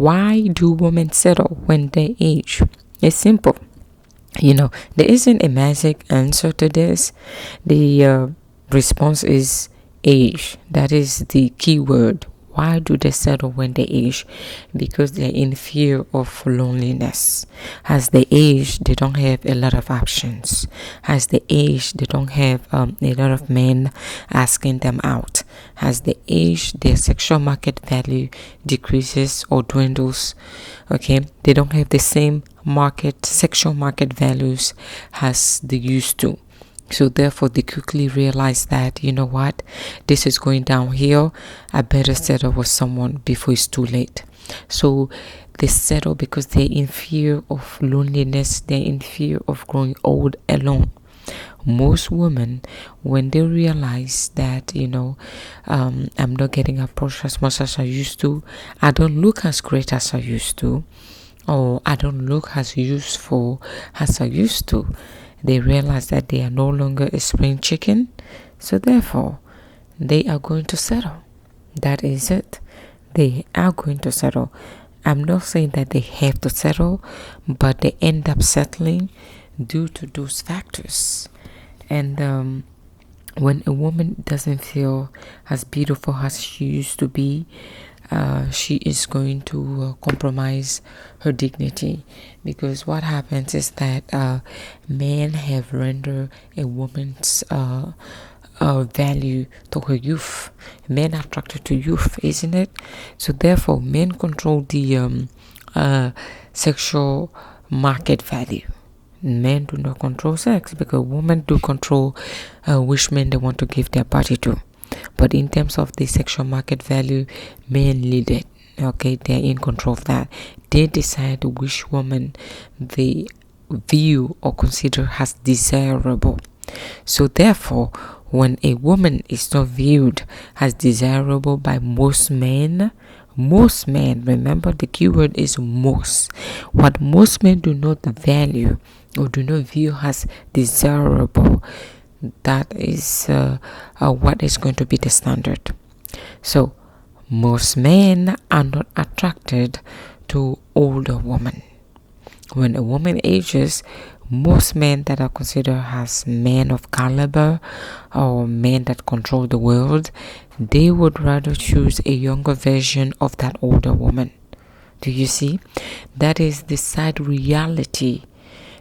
Why do women settle when they age? It's simple. There isn't a magic answer to this. The response is age. That is the key word. Why do they settle when they age? Because they're in fear of loneliness. As they age, they don't have a lot of options. As they age, they don't have a lot of men asking them out. As they age, their sexual market value decreases or dwindles. Okay, they don't have the same sexual market values as they used to. So therefore, they quickly realize that, you know what, this is going downhill. I better settle with someone before it's too late. So they settle because they're in fear of loneliness. They're in fear of growing old alone. Most women, when they realize that, I'm not getting approached as much as I used to, I don't look as great as I used to, or I don't look as useful as I used to, they realize that they are no longer a spring chicken. So therefore, they are going to settle. That is it. They are going to settle. I'm not saying that they have to settle, but they end up settling due to those factors. And when a woman doesn't feel as beautiful as she used to be, she is going to compromise her dignity, because what happens is that men have rendered a woman's value to her youth. Men are attracted to youth, isn't it? So therefore, men control the sexual market value. Men do not control sex, because women do control which men they want to give their body to. But in terms of the sexual market value, men lead it. Okay, they're in control of that. They decide which woman they view or consider as desirable. So therefore, when a woman is not viewed as desirable by most men, remember the keyword is most. What most men do not value or do not view as desirable, that is what is going to be the standard. So most men are not attracted to older women. When a woman ages, most men that are considered as men of caliber or men that control the world, they would rather choose a younger version of that older woman. Do you see? That is the sad reality,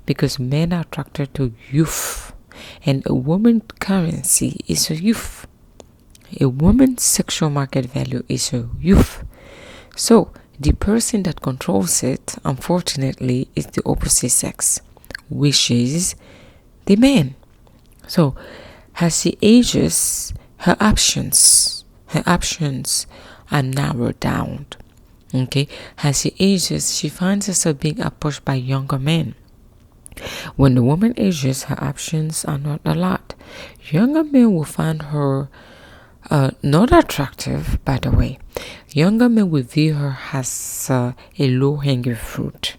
because men are attracted to youth, and a woman's currency is a youth. A woman's sexual market value is a youth. So the person that controls it, unfortunately, is the opposite sex, which is the man. So as she ages, her options are narrowed down. Okay, as she ages, she finds herself being approached by younger men. When the woman ages, her options are not a lot. Younger men will find her not attractive, by the way. Younger men will view her as a low-hanging fruit.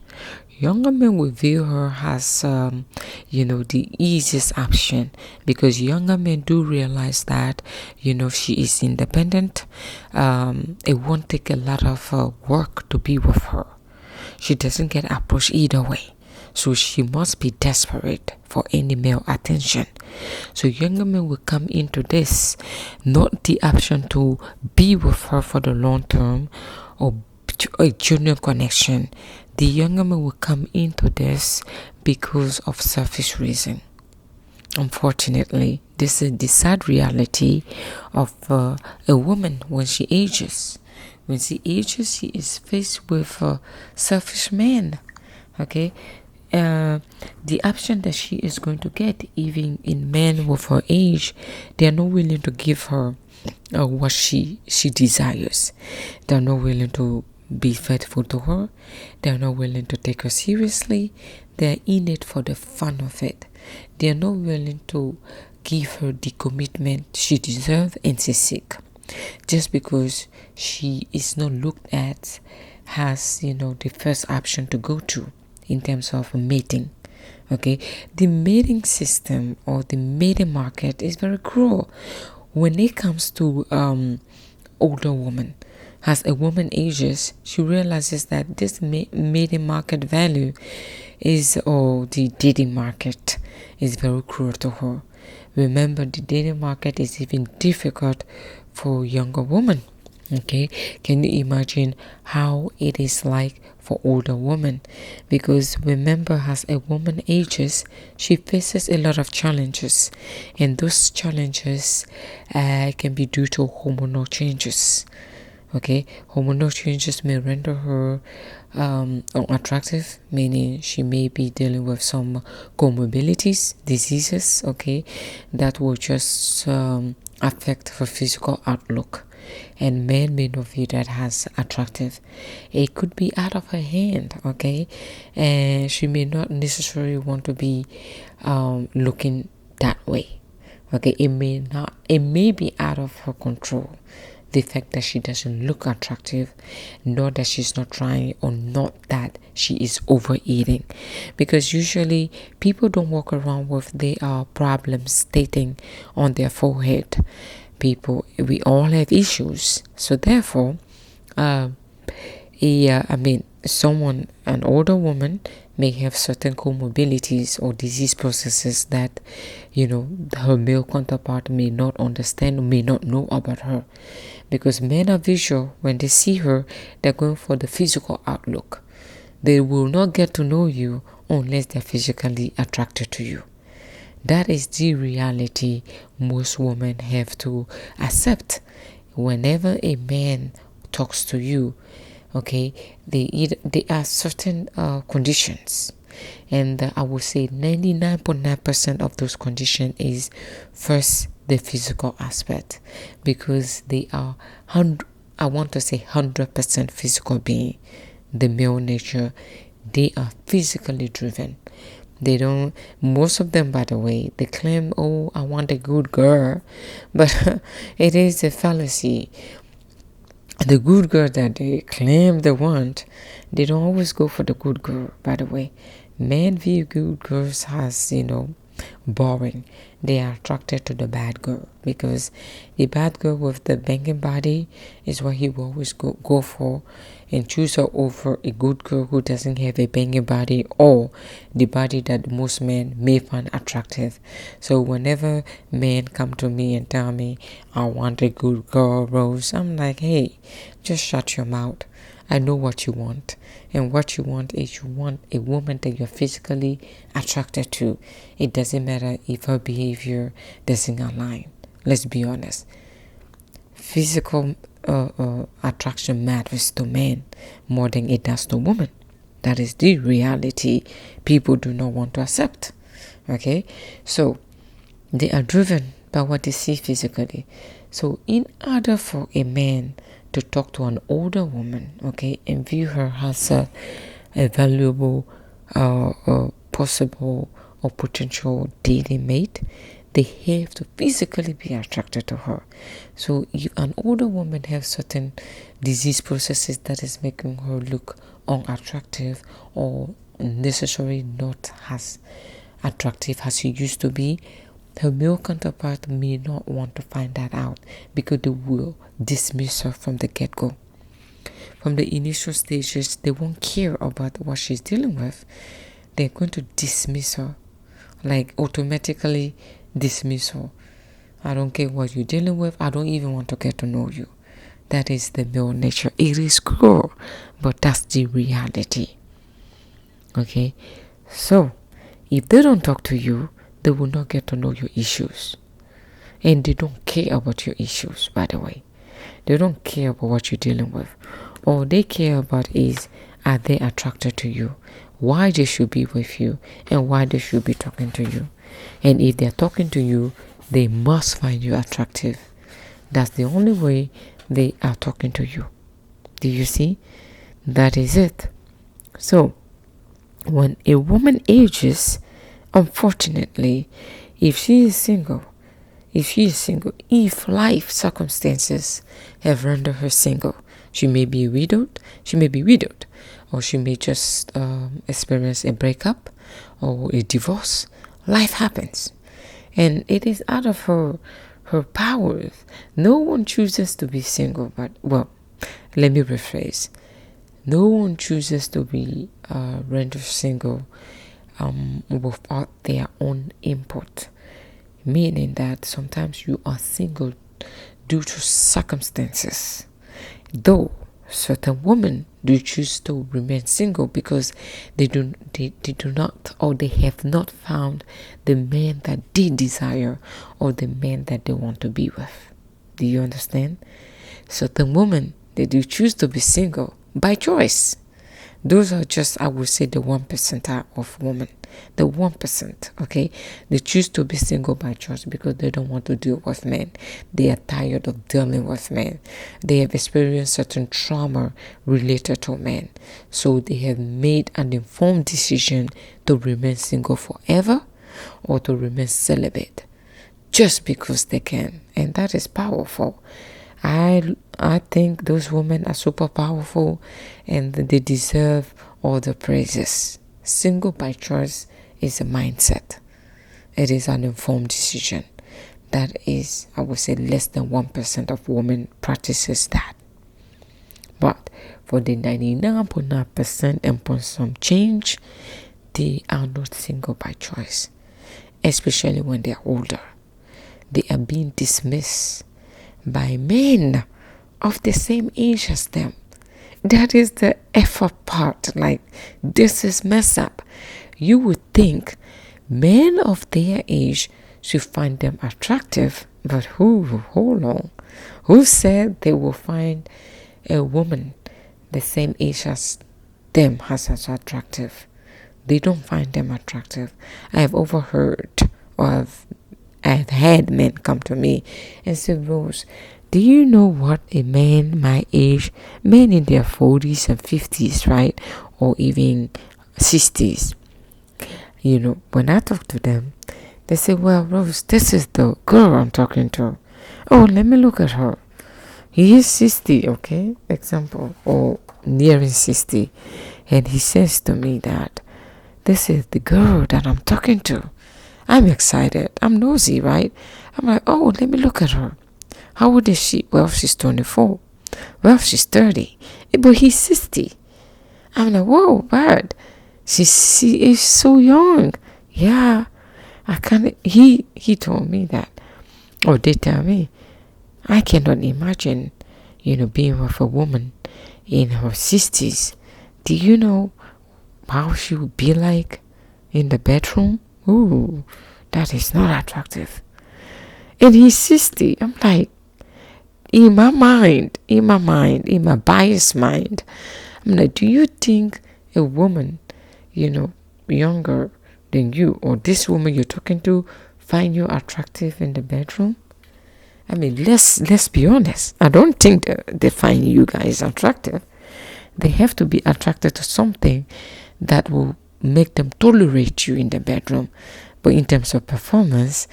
Younger men will view her as, the easiest option, because younger men do realize that, she is independent. It won't take a lot of work to be with her. She doesn't get approached either way. So she must be desperate for any male attention. So younger men will come into this, not the option to be with her for the long term or a junior connection. The younger men will come into this because of selfish reason. Unfortunately, this is the sad reality of a woman when she ages. When she ages, she is faced with selfish men. Okay, the option that she is going to get, even in men with her age, they are not willing to give her what she desires. They are not willing to be faithful to her. They are not willing to take her seriously. They are in it for the fun of it. They are not willing to give her the commitment she deserves and she seeks, just because she is not looked at as the first option to go to in terms of mating. Okay, the mating system or the mating market is very cruel when it comes to older women. As a woman ages, she realizes that this mating market value or the dating market is very cruel to her. Remember, the dating market is even difficult for younger women. Okay, can you imagine how it is like for older women? Because remember, as a woman ages, she faces a lot of challenges, and those challenges can be due to hormonal changes. Okay, hormonal changes may render her unattractive, meaning she may be dealing with some comorbidities, diseases, okay, that will just affect her physical outlook. And men may not view that as attractive. It could be out of her hand, okay, and she may not necessarily want to be looking that way. Okay, it may be out of her control, the fact that she doesn't look attractive, not that she's not trying, or not that she is overeating. Because usually people don't walk around with their problems stating on their forehead. We all have issues. So therefore, an older woman may have certain comorbidities or disease processes that, her male counterpart may not understand, may not know about her. Because men are visual. When they see her, they're going for the physical outlook. They will not get to know you unless they're physically attracted to you. That is the reality most women have to accept. Whenever a man talks to you, okay, there are certain conditions, and I would say 99.9% of those conditions is first the physical aspect, because they are 100% physical being. The male nature, they are physically driven. They don't, most of them, by the way, they claim, oh, I want a good girl, but it is a fallacy. The good girl that they claim they want, they don't always go for the good girl, by the way. Men view good girls as, boring. They are attracted to the bad girl, because the bad girl with the banging body is what he will always go for, and choose her over a good girl who doesn't have a banging body, or the body that most men may find attractive. So whenever men come to me and tell me, I want a good girl, Rose, I'm like, hey, just shut your mouth. I know what you want. And what you want is, you want a woman that you're physically attracted to. It doesn't matter if her behavior doesn't align. Let's be honest. Physical attraction matters to men more than it does to women. That is the reality people do not want to accept. Okay? So, they are driven by what they see physically. So, in order for a man to talk to an older woman, okay, and view her as a valuable, possible or potential dating mate, they have to physically be attracted to her. So if an older woman has certain disease processes that is making her look unattractive, or necessarily not as attractive as she used to be, her male counterpart may not want to find that out, because they will dismiss her from the get-go. From the initial stages, they won't care about what she's dealing with. They're going to dismiss her, like automatically dismiss her. I don't care what you're dealing with. I don't even want to get to know you. That is the male nature. It is cruel, but that's the reality. Okay? So, if they don't talk to you, they will not get to know your issues. And they don't care about your issues, by the way. They don't care about what you're dealing with. All they care about is, are they attracted to you? Why they should be with you, and why they should be talking to you. And if they're talking to you, they must find you attractive. That's the only way they are talking to you. Do you see? That is it. So, when a woman ages, unfortunately, if life circumstances have rendered her single, she may be widowed, or she may just experience a breakup or a divorce. Life happens, and it is out of her powers. No one chooses to be single, but Let me rephrase. No one chooses to be rendered single without their own input, meaning that sometimes you are single due to circumstances. Though certain women do choose to remain single because they do not, or they have not found the man that they desire or the man that they want to be with. Do you understand? Certain women, they do choose to be single by choice. Those are just, I would say, the 1% of women. The 1%, okay? They choose to be single by choice because they don't want to deal with men. They are tired of dealing with men. They have experienced certain trauma related to men. So they have made an informed decision to remain single forever or to remain celibate just because they can. And that is powerful. I think those women are super powerful and they deserve all the praises. Single by choice is a mindset. It is an informed decision. That is, I would say, less than 1% of women practices that. But for the 99.9% and point some change, they are not single by choice, especially when they are older. They are being dismissed by men of the same age as them. That is the effort part. Like, this is messed up. You would think men of their age should find them attractive, but hold on. Who said they will find a woman the same age as them as attractive? They don't find them attractive. I have overheard or I've had men come to me and say, Rose, do you know what a man my age, men in their 40s and 50s, right? Or even 60s, when I talk to them, they say, well, Rose, this is the girl I'm talking to. Oh, let me look at her. He is 60, okay? Example, or nearing 60. And he says to me that this is the girl that I'm talking to. I'm excited. I'm nosy, right? I'm like, oh, let me look at her. How old is she? Well, she's 24. Well, she's 30. But he's 60. I'm like, whoa, but she is so young. Yeah, I can't. He told me that, or they tell me, I cannot imagine, being with a woman in her 60s. Do you know how she would be like in the bedroom? Ooh, that is not attractive. And he's 60. I'm like, in my biased mind, I'm like, do you think a woman, younger than you, or this woman you're talking to, find you attractive in the bedroom? I mean, let's be honest. I don't think they find you guys attractive. They have to be attracted to something that will make them tolerate you in the bedroom. But in terms of performance,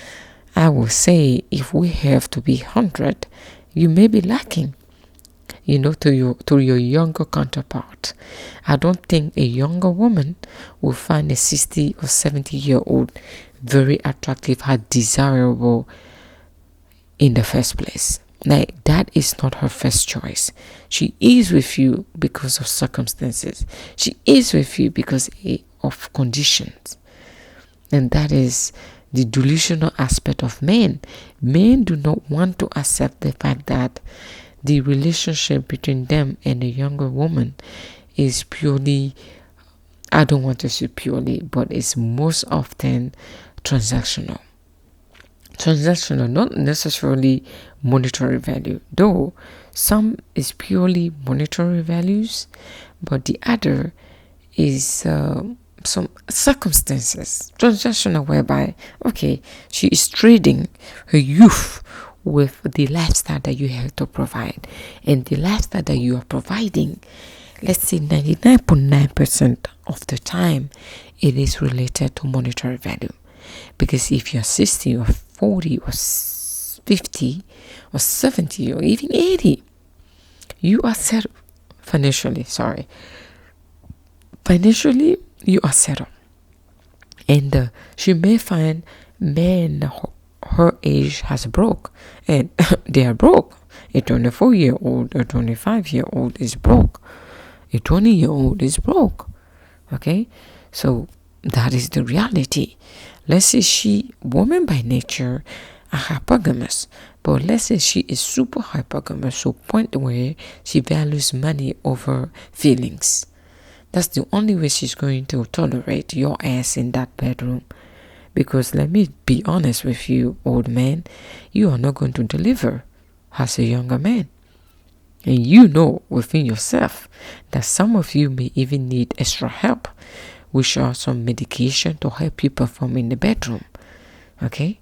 I will say if we have to be 100, you may be lacking, to your younger counterpart. I don't think a younger woman will find a 60 or 70-year-old very attractive, desirable in the first place. Like, that is not her first choice. She is with you because of circumstances. She is with you because of conditions. And that is the delusional aspect of men. Men do not want to accept the fact that the relationship between them and a younger woman is purely, I don't want to say purely, but it's most often transactional. Transactional, not necessarily monetary value, though some is purely monetary values, but the other is some circumstances. Transactional, whereby, okay, she is trading her youth with the lifestyle that you have to provide, and the lifestyle that you are providing, let's say 99.9% of the time, it is related to monetary value. Because if you're 60 or 40 or 50 or 70 or even 80, you are set financially. Financially, you are settled. And she may find men her age has broke, and they are broke. A 24-year-old, a 25-year-old is broke. A 20-year-old is broke. Okay? So that is the reality. Let's say woman by nature, are hypergamous, but let's say she is super hypergamous to a point where she values money over feelings. That's the only way she's going to tolerate your ass in that bedroom. Because let me be honest with you, old man, you are not going to deliver as a younger man. And you know within yourself that some of you may even need extra help, which are some medication to help you perform in the bedroom. Okay?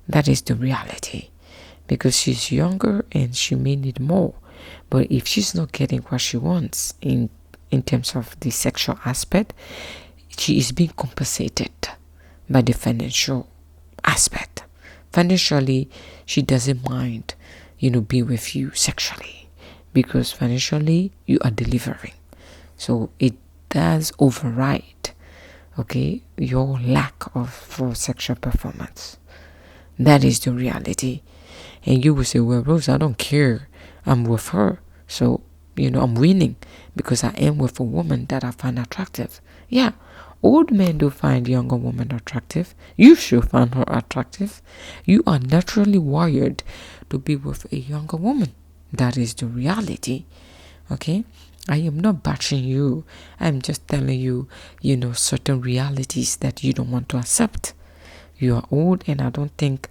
That is the reality. Because she's younger and she may need more. But if she's not getting what she wants in terms of the sexual aspect, she is being compensated by the financial aspect. Financially, she doesn't mind, be with you sexually. Because financially, you are delivering. So it does override, your lack of sexual performance. That is the reality. And you will say, well, Rose, I don't care. I'm with her. So, I'm winning because I am with a woman that I find attractive. Yeah, old men do find younger women attractive. You should find her attractive. You are naturally wired to be with a younger woman. That is the reality. Okay? I am not bashing you. I'm just telling you, certain realities that you don't want to accept. You are old, and I don't think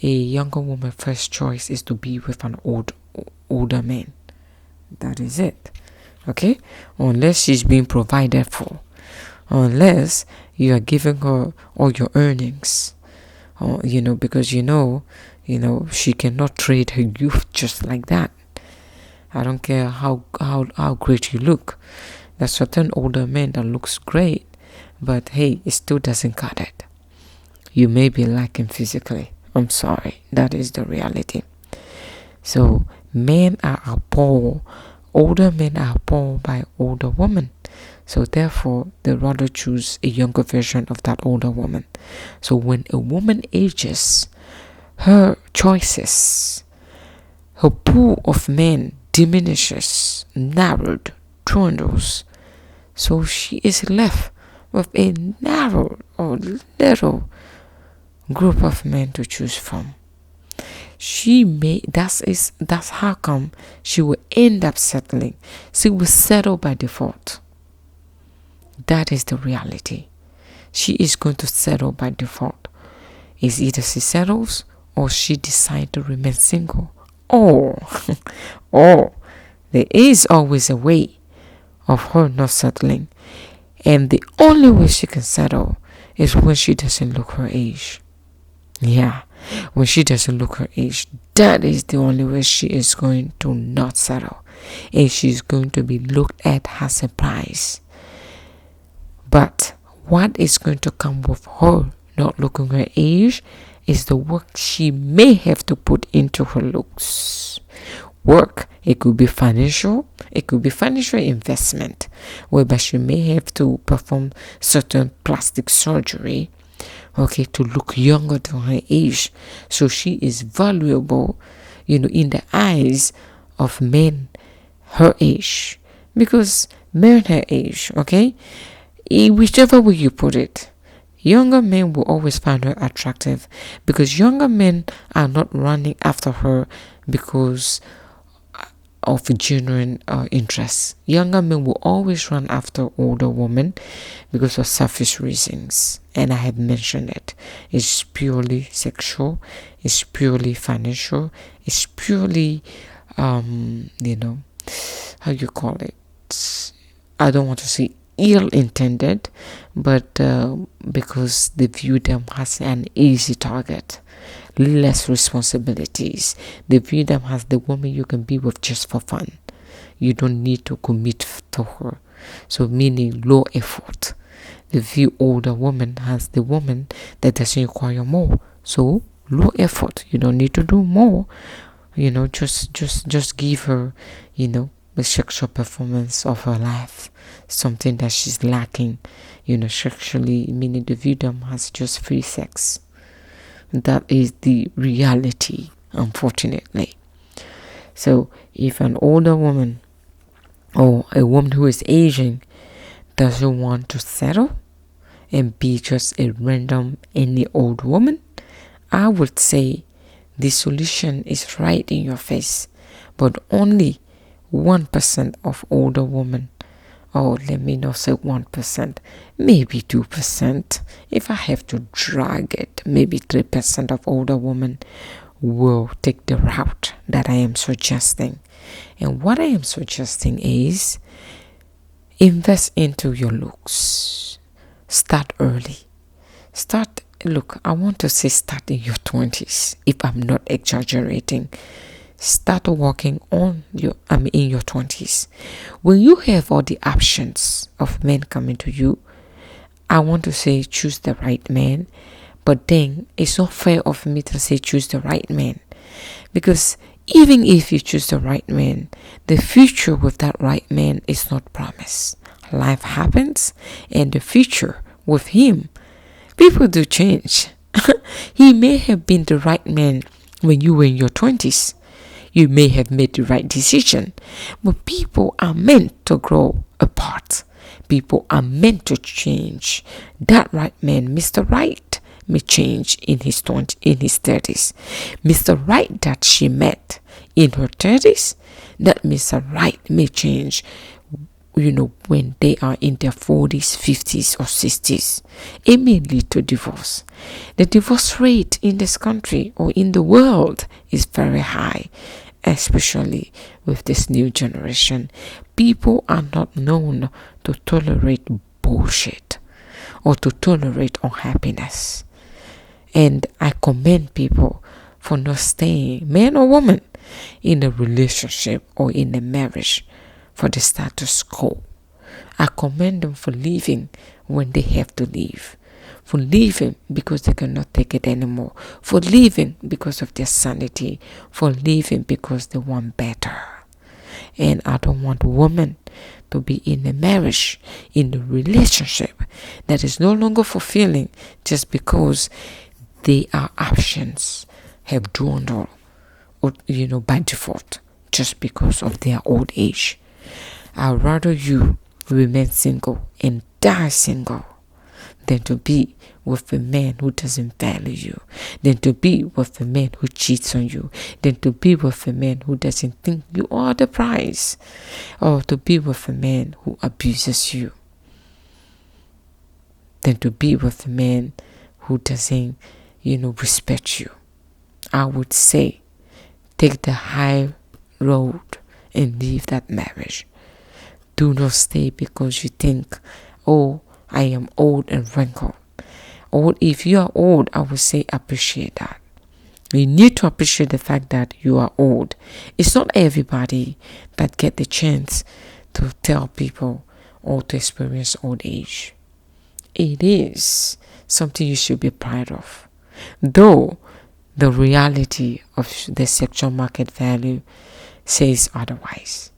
a younger woman's first choice is to be with an older man. That is it. Okay? Unless she's being provided for. Unless you are giving her all your earnings. Because she cannot trade her youth just like that. I don't care how great you look. There's certain older men that looks great, but hey, it still doesn't cut it. You may be lacking physically. I'm sorry. That is the reality. So men are appalled. Older men are appalled by older women. So therefore, they rather choose a younger version of that older woman. So when a woman ages, her choices, her pool of men diminishes, narrowed, dwindles. So she is left with a narrow or little group of men to choose from. That's how come she will end up settling. She will settle by default. That is the reality. She is going to settle by default. It's either she settles or she decides to remain single. Or there is always a way of her not settling. And the only way she can settle is when she doesn't look her age. Yeah, when she doesn't look her age, that is the only way she is going to not settle. And she's going to be looked at as a prize. But what is going to come with her not looking her age is the work she may have to put into her looks. Work, it could be financial investment, whereby she may have to perform certain plastic surgery, to look younger than her age. So she is valuable, in the eyes of men her age. Because men her age, whichever way you put it, younger men will always find her attractive, because younger men are not running after her because of genuine interest. Younger men will always run after older women because of selfish reasons, and I have mentioned it. It's purely sexual, it's purely financial, it's purely how you call it, I don't want to say ill-intended, but because they view them as an easy target, less responsibilities. They view them as the woman you can be with just for fun. You don't need to commit to her. So meaning low effort. They view older woman as the woman that doesn't require more. So low effort. You don't need to do more. Just give her, the sexual performance of her life, something that she's lacking, sexually, meaning they view them as just free sex. That is the reality, unfortunately. So if an older woman or a woman who is aging doesn't want to settle and be just a random any old woman, I would say the solution is right in your face. But only 1% of older women, or let me not say 1%, maybe 2%, if I have to drag it, maybe 3% of older women will take the route that I am suggesting. And what I am suggesting is invest into your looks. Start early. I want to say start in your 20s, if I'm not exaggerating. Start working in your 20s. When you have all the options of men coming to you, I want to say choose the right man. But then it's not fair of me to say choose the right man. Because even if you choose the right man, the future with that right man is not promised. Life happens, and the future with him, people do change. He may have been the right man when you were in your 20s. You may have made the right decision, but people are meant to grow apart. People are meant to change. That right man, Mr. Right, may change in his 30s. Mr. Right that she met in her 30s, that Mr. Right may change, when they are in their 40s, 50s, or 60s. It may lead to divorce. The divorce rate in this country or in the world is very high, especially with this new generation. People are not known to tolerate bullshit or to tolerate unhappiness. And I commend people for not staying, man or woman, in a relationship or in a marriage for the status quo. I commend them for leaving when they have to leave, for leaving because they cannot take it anymore, for leaving because of their sanity, for leaving because they want better. And I don't want women to be in a marriage, in a relationship that is no longer fulfilling just because their options have dwindled, or by default, just because of their old age. I'd rather you remain single and die single than to be with a man who doesn't value you, than to be with a man who cheats on you, than to be with a man who doesn't think you are the prize, or to be with a man who abuses you, than to be with a man who doesn't, respect you. I would say take the high road and leave that marriage. Do not stay because you think, oh, I am old and wrinkled. Or if you are old, I would say appreciate that. You need to appreciate the fact that you are old. It's not everybody that get the chance to tell people or to experience old age. It is something you should be proud of. Though the reality of the sexual market value says otherwise.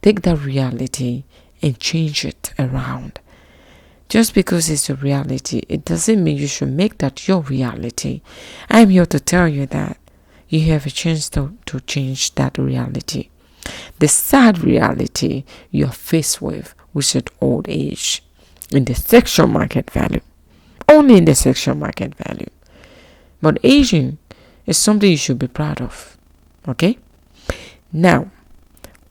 Take that reality and change it around. Just because it's a reality, it doesn't mean you should make that your reality. I'm here to tell you that you have a chance to change that reality. The sad reality you're faced with is old age in the sexual market value. Only in the sexual market value. But aging is something you should be proud of. Okay? Now,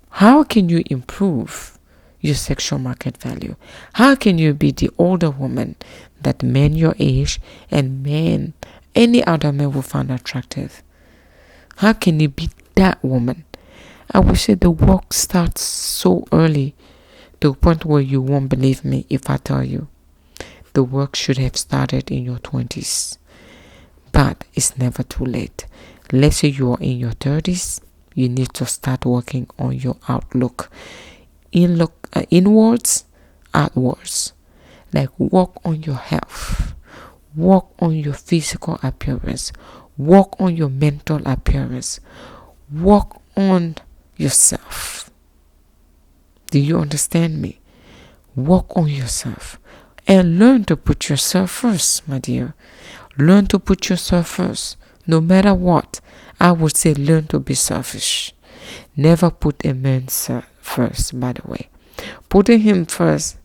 how can you improve your sexual market value? How can you be the older woman that men your age and any other man will find attractive? How can you be that woman? I would say the work starts so early to a point where you won't believe me if I tell you. The work should have started in your 20s. But it's never too late. Let's say you are in your 30s. You need to start working on your outlook. Inwards, outwards. Like work on your health. Work on your physical appearance. Work on your mental appearance. Work on yourself. Do you understand me? Work on yourself. And learn to put yourself first, my dear. Learn to put yourself first. No matter what, I would say learn to be selfish. Never put a man first, by the way. Putting him first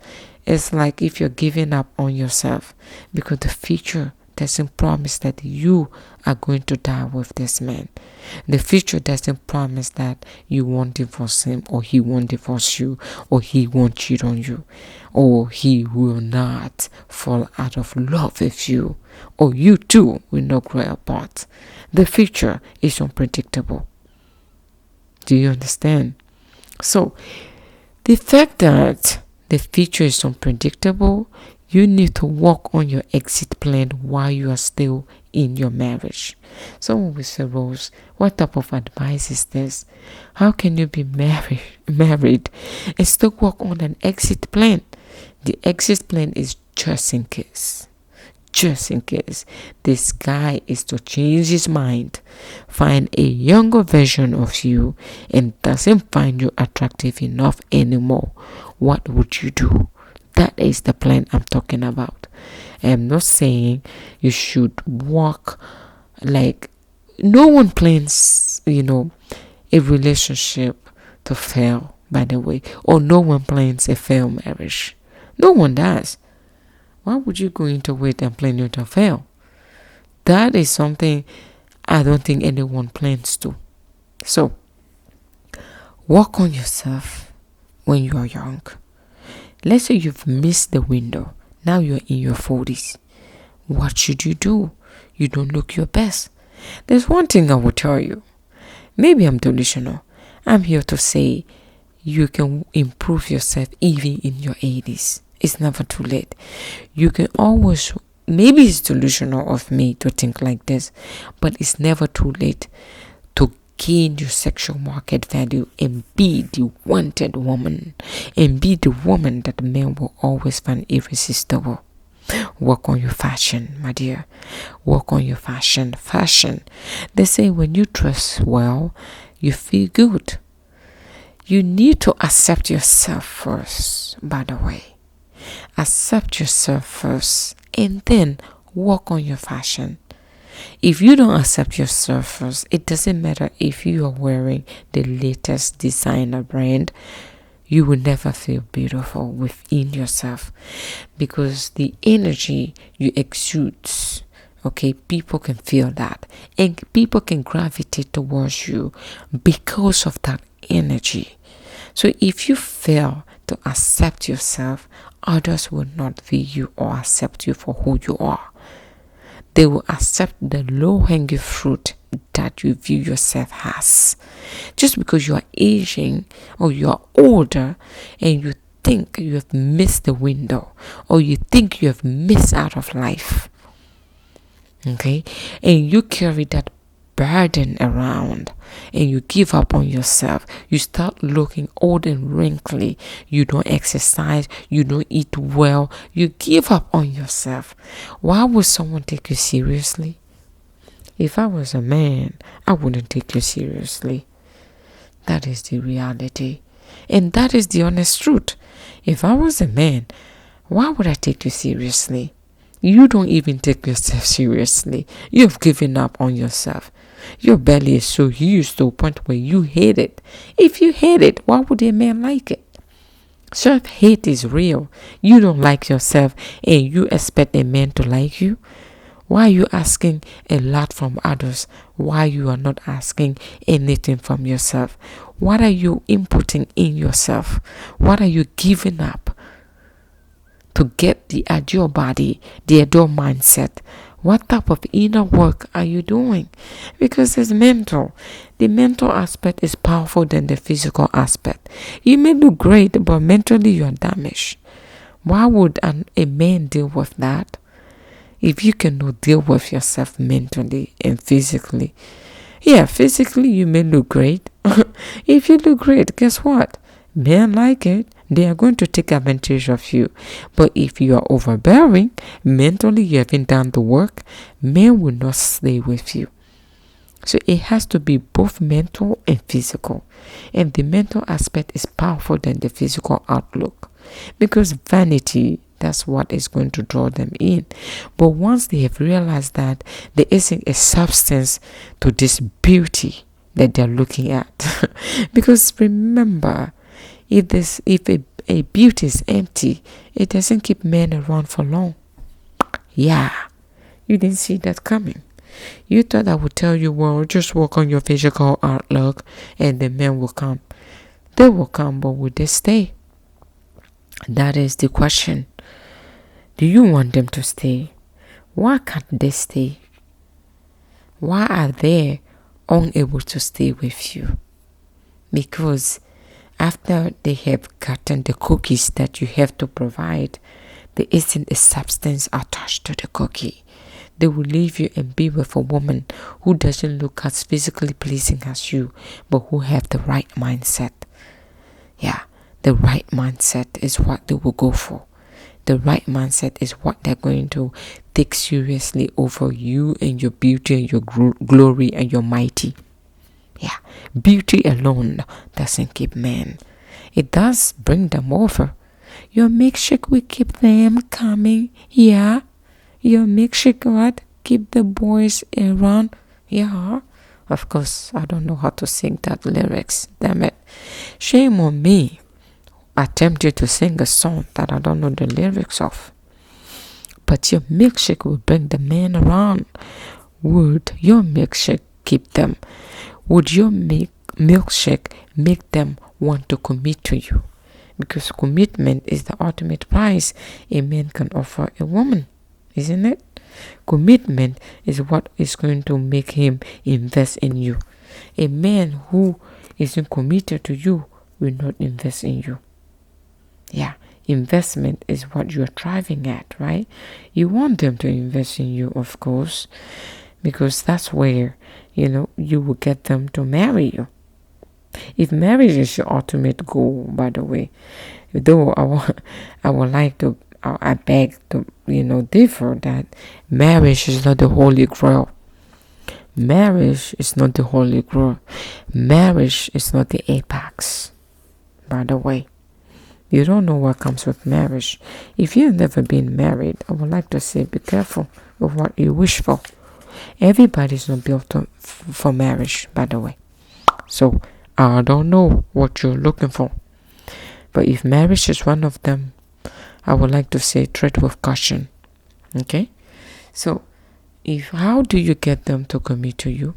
is like if you're giving up on yourself, because the future doesn't promise that you are going to die with this man. The future doesn't promise that you won't divorce him, or he won't divorce you, or he won't cheat on you, or he will not fall out of love with you, or you too will not grow apart. The future is unpredictable. Do you understand? So, the fact that the future is unpredictable, you need to work on your exit plan while you are still in your marriage. Someone will say, Rose, what type of advice is this? How can you be married and still work on an exit plan? The exit plan is just in case. Just in case this guy is to change his mind, find a younger version of you, and doesn't find you attractive enough anymore. What would you do? That is the plan I'm talking about. I'm not saying you should walk like no one plans, a relationship to fail, by the way, or no one plans a failed marriage. No one does. Why would you go into it and plan it to fail? That is something I don't think anyone plans to. So, work on yourself when you are young. Let's say you've missed the window. Now you're in your 40s. What should you do? You don't look your best. There's one thing I will tell you. Maybe I'm delusional. I'm here to say you can improve yourself even in your 80s. It's never too late. You can always, maybe it's delusional of me to think like this, but it's never too late to gain your sexual market value and be the wanted woman, and be the woman that men will always find irresistible. Work on your fashion, my dear. Work on your fashion. They say when you dress well, you feel good. You need to accept yourself first, by the way. Accept yourself first and then work on your fashion. If you don't accept yourself first, it doesn't matter if you are wearing the latest designer brand, you will never feel beautiful within yourself, because the energy you exude, people can feel that, and people can gravitate towards you because of that energy. So if you fail to accept yourself, others will not view you or accept you for who you are. They will accept the low-hanging fruit that you view yourself as. Just because you are aging or you are older and you think you have missed the window, or you think you have missed out of life, and you carry that burden around and you give up on yourself, you start looking old and wrinkly, you don't exercise, you don't eat well, you give up on yourself. Why would someone take you seriously? If I was a man, I wouldn't take you seriously. That is the reality, and that is the honest truth. If I was a man, why would I take you seriously? You don't even take yourself seriously. You've given up on yourself. Your belly is so huge to a point where you hate it. If you hate it, why would a man like it? Self-hate is real. You don't like yourself and you expect a man to like you? Why are you asking a lot from others? Why you are not asking anything from yourself? What are you inputting in yourself? What are you giving up to get the ideal body, the ideal mindset? What type of inner work are you doing? Because it's mental. The mental aspect is powerful than the physical aspect. You may look great, but mentally you are damaged. Why would a man deal with that? If you cannot deal with yourself mentally and physically. Yeah, physically you may look great. If you look great, guess what? Men like it. They are going to take advantage of you. But if you are overbearing, mentally you haven't done the work, men will not stay with you. So it has to be both mental and physical. And the mental aspect is powerful than the physical outlook. Because vanity, that's what is going to draw them in. But once they have realized that there isn't a substance to this beauty, that they're looking at. Because remember, if a beauty is empty, it doesn't keep men around for long. Yeah, you didn't see that coming. You thought I would tell you, well, just work on your physical outlook and the men will come. They will come, but will they stay? That is the question. Do you want them to stay? Why can't they stay? Why are they unable to stay with you? Because after they have gotten the cookies that you have to provide, there isn't a substance attached to the cookie. They will leave you and be with a woman who doesn't look as physically pleasing as you, but who have the right mindset. Yeah, the right mindset is what they will go for. The right mindset is what they're going to take seriously over you and your beauty and your glory and your mighty. Yeah, beauty alone doesn't keep men. It does bring them over. Your milkshake will keep them coming. Yeah, your milkshake what? Keep the boys around. Yeah, of course, I don't know how to sing that lyrics. Damn it. Shame on me. Attempted to sing a song that I don't know the lyrics of. But your milkshake will bring the men around. Would your milkshake keep them? Would your milkshake make them want to commit to you? Because commitment is the ultimate prize a man can offer a woman, isn't it? Commitment is what is going to make him invest in you. A man who isn't committed to you will not invest in you. Yeah, investment is what you're driving at, right? You want them to invest in you, of course, because that's where, you will get them to marry you. If marriage is your ultimate goal, by the way, though I would like to, I beg to, differ that marriage is not the holy grail. Marriage is not the holy grail. Marriage is not the apex, by the way. You don't know what comes with marriage. If you've never been married, I would like to say be careful of what you wish for. Everybody's not built for marriage, by the way. So, I don't know what you're looking for. But if marriage is one of them, I would like to say tread with caution. Okay? So, how do you get them to commit to you?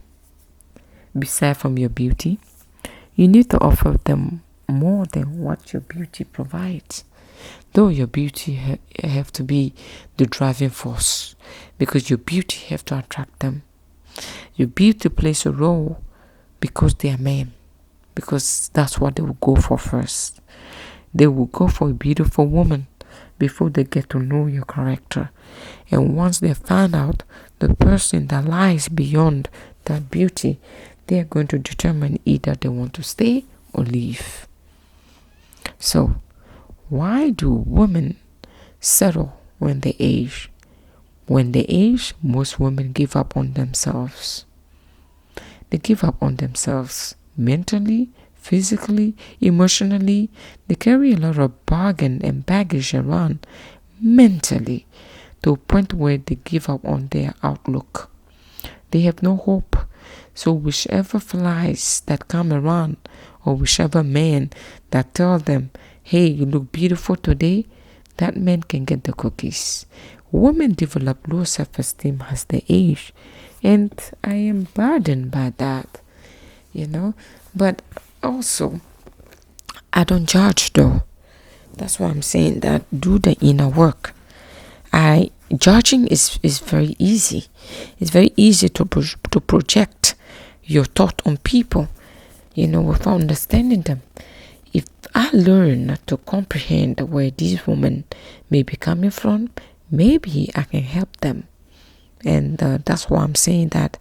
Beside from your beauty, you need to offer them more than what your beauty provides. Though your beauty have to be the driving force, because your beauty have to attract them. Your beauty plays a role because they are men, because that's what they will go for first. They will go for a beautiful woman before they get to know your character. And once they find out the person that lies beyond that beauty, they are going to determine either they want to stay or leave. So, why do women settle when they age? When they age, most women give up on themselves. They give up on themselves mentally, physically, emotionally. They carry a lot of bargain and baggage around mentally to a point where they give up on their outlook. They have no hope. So whichever flies that come around, or whichever man that tell them, hey, you look beautiful today, that man can get the cookies. Women develop low self-esteem as they age, and I am burdened by that, But also, I don't judge though. That's why I'm saying that do the inner work. Judging is very easy. It's very easy to project your thought on people, without understanding them. If I learn to comprehend where these women may be coming from, maybe I can help them. And that's why I'm saying that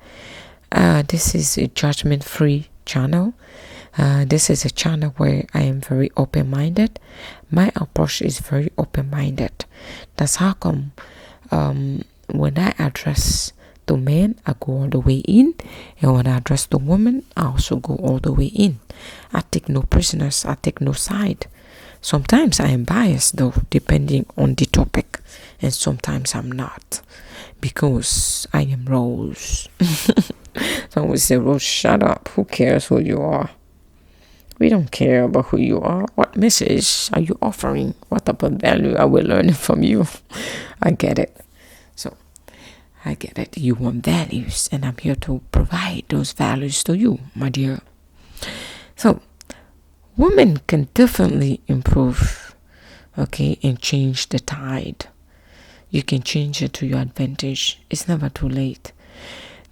this is a judgment-free channel. This is a channel where I am very open-minded. My approach is very open-minded. That's how come when I address the men, I go all the way in, and when I address the woman, I also go all the way in. I take no prisoners, I take no side. Sometimes I am biased though, depending on the topic, and sometimes I'm not, because I am Rose. Some will say, "Oh, shut up. Who cares who you are? We don't care about who you are. What message are you offering? What type of value are we learning from you?" I get it. So, I get it. You want values, and I'm here to provide those values to you, my dear. So, women can definitely improve, okay, and change the tide. You can change it to your advantage. It's never too late.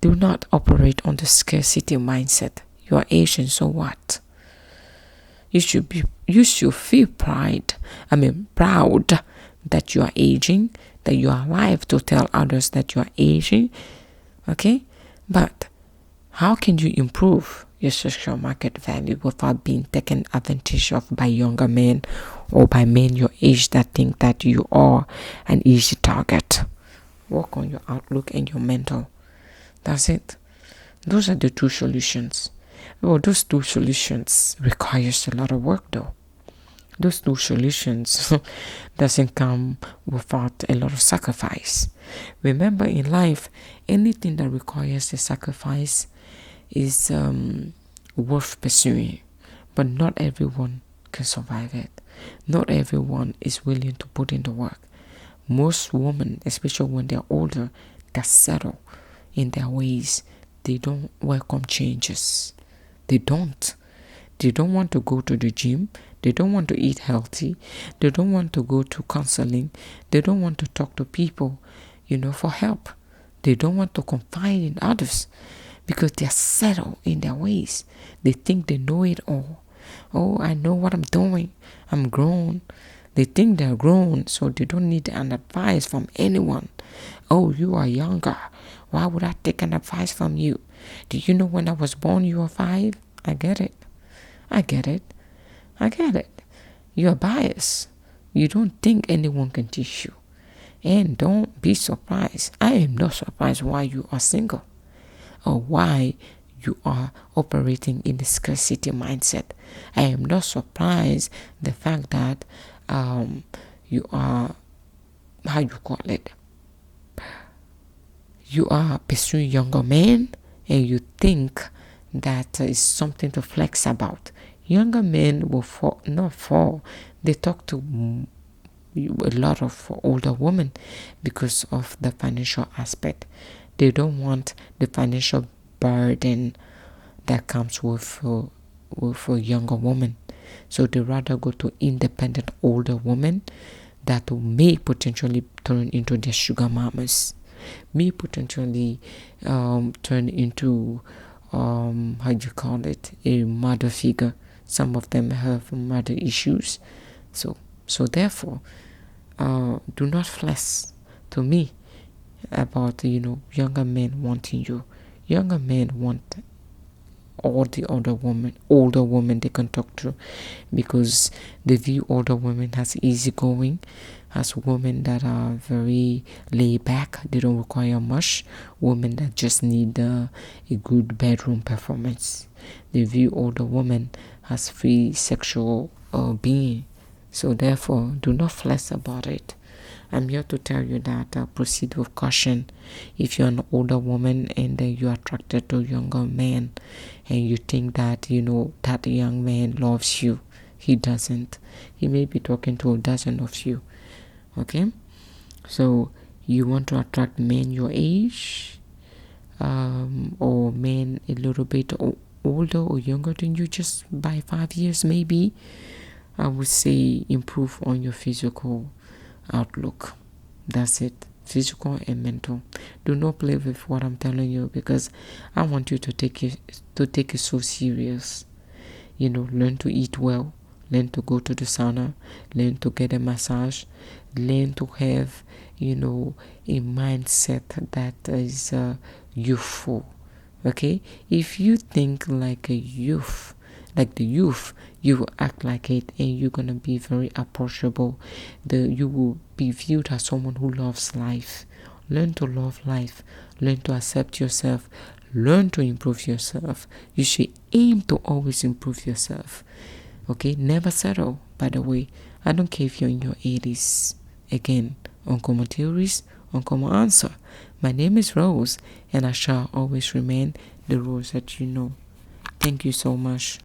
Do not operate on the scarcity mindset. You are Asian, so what? You should feel proud that you are aging, that you are alive to tell others that you are aging. Okay? But how can you improve your sexual market value without being taken advantage of by younger men or by men your age that think that you are an easy target? Work on your outlook and your mental. That's it. Those are the two solutions. Well, those two solutions requires a lot of work though. Those two solutions doesn't come without a lot of sacrifice. Remember, in life, anything that requires a sacrifice is worth pursuing, but not everyone can survive it. Not everyone is willing to put in the work. Most women, especially when they're older, they settle in their ways. They don't welcome changes. They don't. They don't want to go to the gym. They don't want to eat healthy. They don't want to go to counseling. They don't want to talk to people, for help. They don't want to confide in others because they're settled in their ways. They think they know it all. Oh, I know what I'm doing. I'm grown. They think they're grown, so they don't need an advice from anyone. Oh, you are younger. Why would I take an advice from you? Do you know when I was born you were 5? I get it. You're biased. You don't think anyone can teach you. And don't be surprised. I am not surprised why you are single or why you are operating in the scarcity mindset. I am not surprised the fact that you are, you are pursuing younger men and you think that is something to flex about. Younger men will not fall. They talk to a lot of older women because of the financial aspect. They don't want the financial burden that comes with a younger woman. So they rather go to independent older women that may potentially turn into their sugar mamas, may potentially turn into a mother figure. Some of them have mother issues. So therefore, do not flex to me about younger men wanting you. Younger men want all the older women they can talk to, because they view older women as easygoing, as women that are very laid back. They don't require much. Women that just need a good bedroom performance. They view older women as free sexual being. So therefore, do not flex about it. I'm here to tell you that proceed with caution. If you're an older woman and you're attracted to a younger man and you think that, that young man loves you, he doesn't. He may be talking to a dozen of you. Okay? So you want to attract men your age or men a little bit older or younger than you, just by 5 years maybe. I would say improve on your physical outlook. That's it. Physical and mental. Do not play with what I'm telling you, because I want you to take it so serious. Learn to eat well, learn to go to the sauna, learn to get a massage, learn to have a mindset that is youthful. Okay, if you think like the youth, you will act like it, and you're gonna be very approachable. You will be viewed as someone who loves life. Learn to love life. Learn to accept yourself. Learn to improve yourself. You should aim to always improve yourself. Okay, never settle. By the way, I don't care if you're in your 80s. Again, uncommon theories uncommon answer. My name is Rose, and I shall always remain the Rose that you know. Thank you so much.